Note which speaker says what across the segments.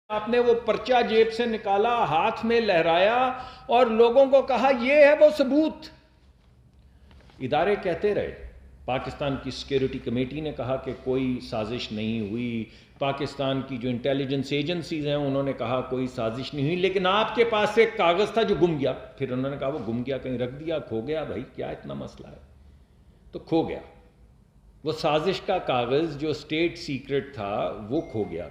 Speaker 1: آپ نے وہ پرچہ جیب سے نکالا، ہاتھ میں لہرایا اور لوگوں کو کہا یہ ہے وہ ثبوت. ادارے کہتے رہے. پاکستان کی سیکیورٹی کمیٹی نے کہا کہ کوئی سازش نہیں ہوئی، پاکستان کی جو انٹیلیجنس ایجنسیز ہیں انہوں نے کہا کوئی سازش نہیں ہوئی، لیکن آپ کے پاس ایک کاغذ تھا جو گم گیا. پھر انہوں نے کہا وہ گم گیا، کہیں رکھ دیا، کھو گیا. بھائی کیا اتنا مسئلہ ہے؟ تو کھو گیا. وہ سازش کا کاغذ جو اسٹیٹ سیکرٹ تھا وہ کھو گیا.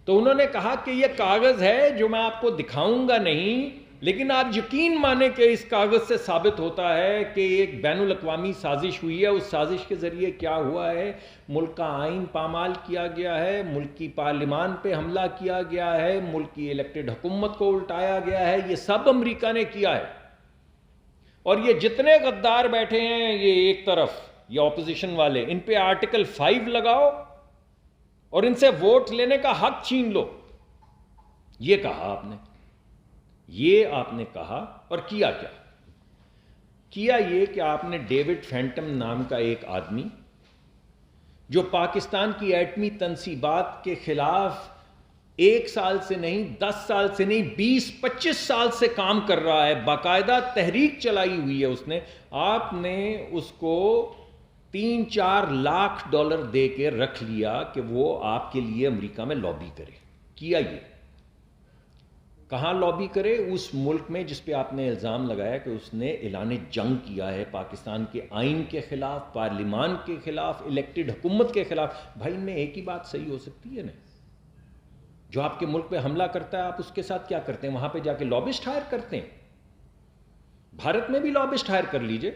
Speaker 1: تو انہوں نے کہا کہ یہ کاغذ ہے جو میں آپ کو دکھاؤں گا نہیں، لیکن آپ یقین مانیں کہ اس کاغذ سے ثابت ہوتا ہے کہ ایک بین الاقوامی سازش ہوئی ہے. اس سازش کے ذریعے کیا ہوا ہے؟ ملک کا آئین پامال کیا گیا ہے، ملک کی پارلیمان پہ حملہ کیا گیا ہے، ملک کی الیکٹڈ حکومت کو الٹایا گیا ہے. یہ سب امریکہ نے کیا ہے. اور یہ جتنے غدار بیٹھے ہیں یہ ایک طرف، یہ اپوزیشن والے، ان پہ آرٹیکل 5 لگاؤ اور ان سے ووٹ لینے کا حق چھین لو. یہ کہا آپ نے، یہ آپ نے کہا. اور کیا کیا؟ کیا یہ کہ آپ نے ڈیوڈ فینٹم نام کا ایک آدمی جو پاکستان کی ایٹمی تنصیبات کے خلاف 1 سال سے نہیں، 10 سال سے نہیں، 20-25 سال سے کام کر رہا ہے، باقاعدہ تحریک چلائی ہوئی ہے اس نے، آپ نے اس کو $3-4 لاکھ دے کے رکھ لیا کہ وہ آپ کے لیے امریکہ میں لابی کرے. کیا یہ؟ کہاں لابی کرے؟ اس ملک میں جس پہ آپ نے الزام لگایا کہ اس نے اعلان جنگ کیا ہے پاکستان کے آئین کے خلاف، پارلیمان کے خلاف، الیکٹڈ حکومت کے خلاف. بھائی ان میں ایک ہی بات صحیح ہو سکتی ہے نا. جو آپ کے ملک پہ حملہ کرتا ہے آپ اس کے ساتھ کیا کرتے ہیں؟ وہاں پہ جا کے لابسٹ ہائر کرتے ہیں. بھارت میں بھی لابسٹ ہائر کر لیجئے.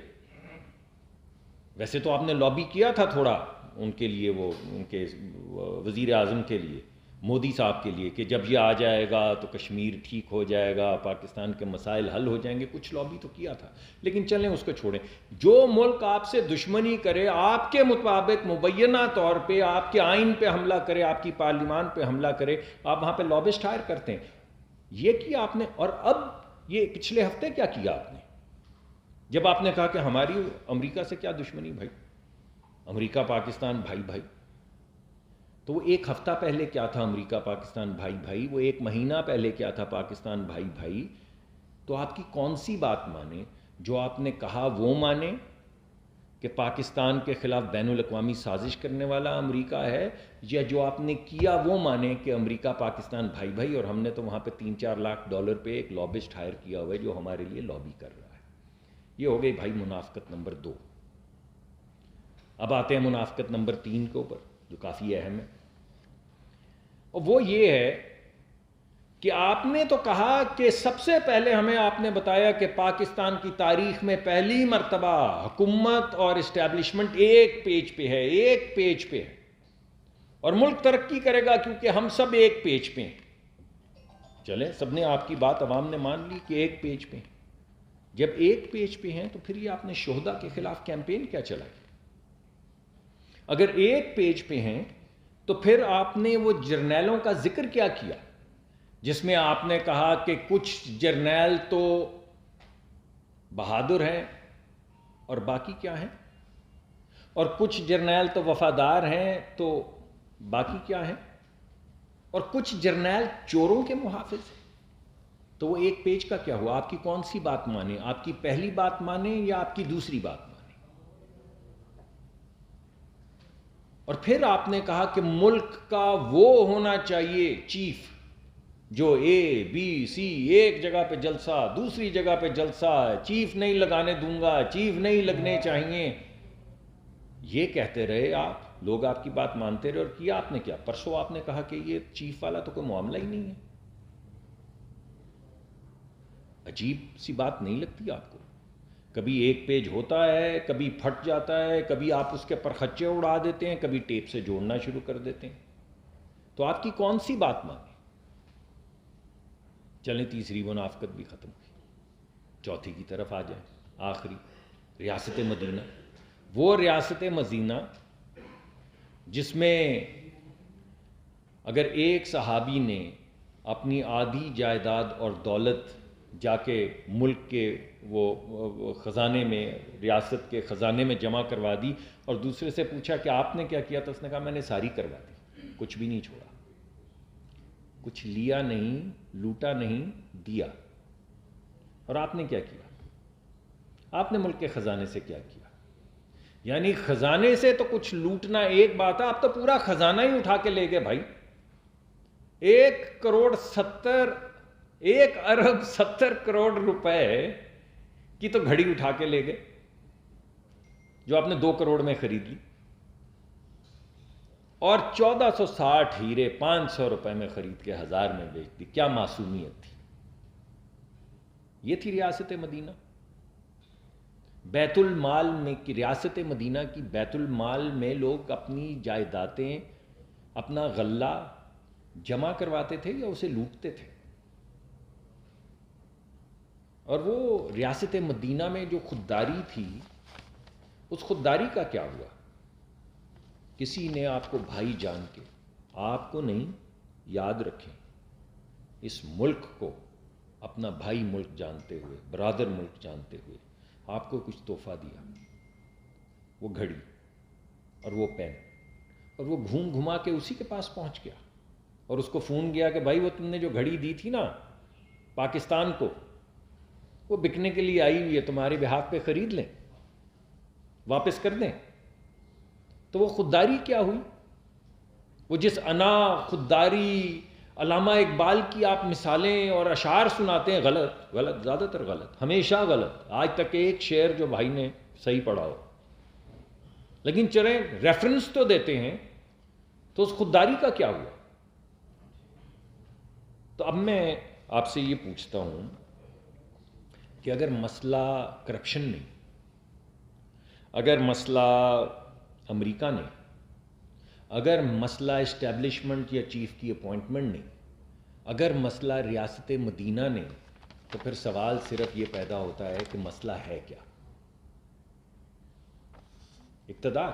Speaker 1: ویسے تو آپ نے لابی کیا تھا تھوڑا ان کے لیے، وہ ان کے وزیر اعظم کے لیے، مودی صاحب کے لیے، کہ جب یہ آ جائے گا تو کشمیر ٹھیک ہو جائے گا، پاکستان کے مسائل حل ہو جائیں گے. کچھ لابی تو کیا تھا. لیکن چلیں اس کو چھوڑیں. جو ملک آپ سے دشمنی کرے، آپ کے مطابق مبینہ طور پہ آپ کے آئین پہ حملہ کرے، آپ کی پارلیمان پہ حملہ کرے، آپ وہاں پہ لابسٹ ہائر کرتے ہیں. یہ کیا آپ نے. اور اب یہ پچھلے ہفتے کیا کیا آپ نے، جب آپ نے کہا کہ ہماری امریکہ سے کیا دشمنی بھائی، امریکہ پاکستان بھائی بھائی. تو وہ 1 ہفتہ پہلے کیا تھا امریکہ پاکستان بھائی بھائی، وہ 1 مہینہ پہلے کیا تھا پاکستان بھائی بھائی. تو آپ کی کون سی بات مانے؟ جو آپ نے کہا وہ مانے کہ پاکستان کے خلاف بین الاقوامی سازش کرنے والا امریکہ ہے، یا جو آپ نے کیا وہ مانے کہ امریکہ پاکستان بھائی بھائی اور ہم نے تو وہاں پہ $3-4 لاکھ پہ ایک لابسٹ ہائر کیا ہوا ہے جو ہمارے لیے لابی کر رہا ہے. یہ ہو گئی بھائی منافقت نمبر 2. اب آتے ہیں منافقت نمبر 3 کے اوپر جو کافی اہم ہے، اور وہ یہ ہے کہ آپ نے تو کہا کہ سب سے پہلے ہمیں آپ نے بتایا کہ پاکستان کی تاریخ میں پہلی مرتبہ حکومت اور اسٹیبلشمنٹ ایک پیج پہ ہے، ایک پیج پہ ہے، اور ملک ترقی کرے گا کیونکہ ہم سب ایک پیج پہ ہیں. چلیں سب نے آپ کی بات عوام نے مان لی کہ ایک پیج پہ ہیں. جب ایک پیج پہ ہیں تو پھر یہ آپ نے شہداء کے خلاف کیمپین کیا چلائی؟ اگر ایک پیج پہ ہیں تو پھر آپ نے وہ جرنیلوں کا ذکر کیا کیا جس میں آپ نے کہا کہ کچھ جرنیل تو بہادر ہیں اور باقی کیا ہیں، اور کچھ جرنیل تو وفادار ہیں تو باقی کیا ہیں، اور کچھ جرنیل چوروں کے محافظ ہیں. تو وہ ایک پیج کا کیا ہوا؟ آپ کی کون سی بات مانے؟ آپ کی پہلی بات مانے یا آپ کی دوسری بات مانے؟ اور پھر آپ نے کہا کہ ملک کا وہ ہونا چاہیے چیف جو ABC، ایک جگہ پہ جلسہ، دوسری جگہ پہ جلسہ، چیف نہیں لگانے دوں گا، چیف نہیں لگنے چاہیے. یہ کہتے رہے آپ، لوگ آپ کی بات مانتے رہے. اور کیا آپ نے کیا؟ پرسوں آپ نے کہا کہ یہ چیف والا تو کوئی معاملہ ہی نہیں ہے. عجیب سی بات نہیں لگتی آپ کو؟ کبھی ایک پیج ہوتا ہے، کبھی پھٹ جاتا ہے، کبھی آپ اس کے پر خچے اڑا دیتے ہیں، کبھی ٹیپ سے جوڑنا شروع کر دیتے ہیں. تو آپ کی کون سی بات مانے؟ چلیں تیسری منافقت بھی ختم ہوئی، چوتھی کی طرف آ جائیں. آخری ریاست مدینہ. وہ ریاست مدینہ جس میں اگر ایک صحابی نے اپنی آدھی جائیداد اور دولت جا کے ملک کے وہ خزانے میں، ریاست کے خزانے میں جمع کروا دی، اور دوسرے سے پوچھا کہ آپ نے کیا کیا، تو اس نے کہا میں نے ساری کروا دی، کچھ بھی نہیں چھوڑا. کچھ لیا نہیں، لوٹا نہیں، دیا۔ اور آپ نے کیا کیا؟ آپ نے ملک کے خزانے سے کیا کیا؟ یعنی خزانے سے تو کچھ لوٹنا ایک بات ہے، آپ تو پورا خزانہ ہی اٹھا کے لے گئے بھائی۔ 1 ارب 70 کروڑ روپے کی تو گھڑی اٹھا کے لے گئے، جو آپ نے 2 کروڑ میں خرید لی، اور 1460 ہیرے 500 روپے میں خرید کے 1000 میں بیچ دی۔ کیا معصومیت تھی؟ یہ تھی ریاست مدینہ۔ بیت المال میں کی ریاست مدینہ کی بیت المال میں لوگ اپنی جائیدادیں، اپنا غلہ جمع کرواتے تھے یا اسے لوٹتے تھے؟ اور وہ ریاست مدینہ میں جو خودداری تھی، اس خودداری کا کیا ہوا؟ کسی نے آپ کو بھائی جان کے، آپ کو نہیں، یاد رکھیں، اس ملک کو اپنا بھائی ملک جانتے ہوئے، برادر ملک جانتے ہوئے آپ کو کچھ تحفہ دیا، وہ گھڑی اور وہ پین، اور وہ گھوم گھما کے اسی کے پاس پہنچ گیا اور اس کو فون کیا کہ بھائی وہ تم نے جو گھڑی دی تھی نا پاکستان کو، وہ بکنے کے لیے آئی ہوئی ہے، تمہارے بہاف پہ خرید لیں، واپس کر دیں۔ تو وہ خودداری کیا ہوئی؟ وہ جس انا خودداری علامہ اقبال کی آپ مثالیں اور اشعار سناتے ہیں، غلط غلط، زیادہ تر غلط، ہمیشہ غلط، آج تک ایک شعر جو بھائی نے صحیح پڑھا ہو، لیکن چلیں ریفرنس تو دیتے ہیں۔ تو اس خودداری کا کیا ہوا؟ تو اب میں آپ سے یہ پوچھتا ہوں کہ اگر مسئلہ کرپشن نہیں، اگر مسئلہ امریکہ نے، اگر مسئلہ اسٹیبلشمنٹ یا چیف کی اپوائنٹمنٹ نہیں، اگر مسئلہ ریاست مدینہ نے، تو پھر سوال صرف یہ پیدا ہوتا ہے کہ مسئلہ ہے کیا؟ اقتدار۔